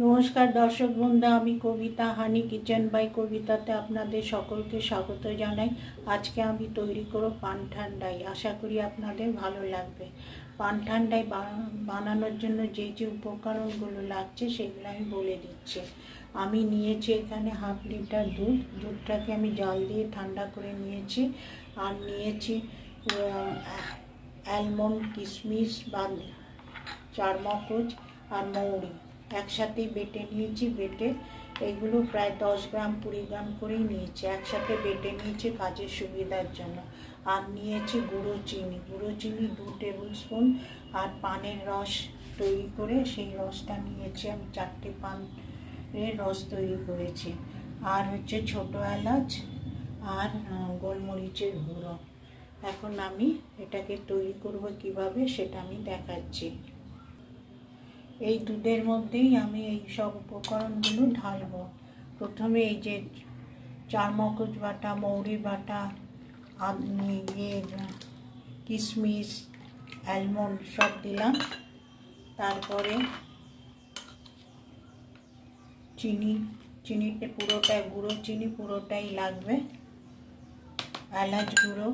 নমস্কার দর্শক বন্ধু, আমি কবিতা হানি কিচেন বাই কবিতাতে আপনাদের সকলকে স্বাগত জানাই। আজকে আমি তৈরি করব পান ঠান্ডাই। আশা করি আপনাদের ভালো লাগবে। পান ঠান্ডাই বানানোর জন্য যে যে উপকরণগুলো লাগছে সেগুলো আমি বলে দিচ্ছি। আমি নিয়েছি এখানে হাফ লিটার দুধটাকে আমি জল দিয়ে ঠান্ডা করে নিয়েছি। আর নিয়েছি অ্যালমন্ড, কিশমিশ বা চারমগজ আর মৌরি একসাথেই বেটে নিয়েছি। বেটে এগুলো প্রায় 10 গ্রাম 20 গ্রাম করেই নিয়েছি, একসাথে বেটে নিয়েছি কাজের সুবিধার জন্য। আর নিয়েছি গুঁড়ো চিনি 2 টেবিল স্পুন। আর পানের রস তৈরি করে সেই রসটা নিয়েছি আমি, 4টে পানের রস তৈরি করেছি। আর হচ্ছে ছোটো এলাচ আর গোলমরিচের গুঁড়ো। এখন আমি এটাকে তৈরি করব কিভাবে সেটা আমি দেখাচ্ছি। এই দুধের মধ্যেই আমি এই সব উপকরণগুলো ঢালবো। প্রথমে এই যে চারমগজ বাটা, মৌরি বাটা, কিশমিশ, অ্যালমন্ড সব দিলাম। তারপরে চিনিতে পুরোটাই গুঁড়ো চিনি পুরোটাই লাগবে। এলাচ গুঁড়ো,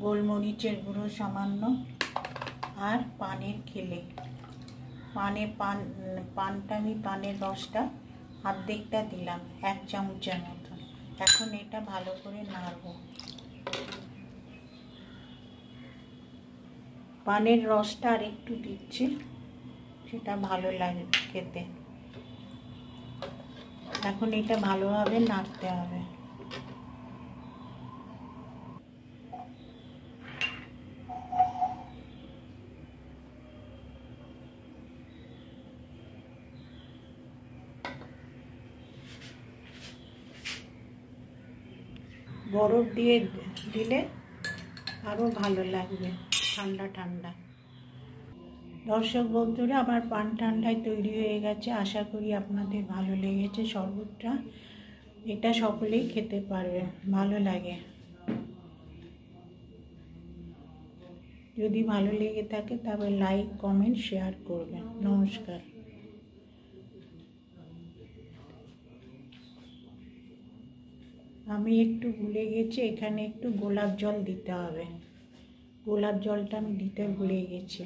গোলমরিচের গুঁড়ো সামান্য, আর পানের খেলে পানটা আমি পানের রসটা অর্ধেকটা দিলাম, 1 চামচের মতন। এখন এটা ভালো করে নাড়ব। পানের রসটা আর একটু দিচ্ছি, সেটা ভালো লাগে খেতে। এখন এটা ভালোভাবে নাড়তে হবে। বরফ দিয়ে দিলে আরও ভালো লাগবে ঠান্ডা ঠান্ডা। দর্শক বন্ধুরা, আমার পান ঠান্ডায় তৈরি হয়ে গেছে। আশা করি আপনাদের ভালো লেগেছে শরবতটা। এটা সকলেই খেতে পারবে, ভালো লাগে। যদি ভালো লেগে থাকে তবে লাইক, কমেন্ট, শেয়ার করবেন। নমস্কার। আমি একটু ভুলে গেছি, এখানে একটু গোলাপ জল দিতে হবে। গোলাপ জলটা আমি দিতে ভুলে গেছি।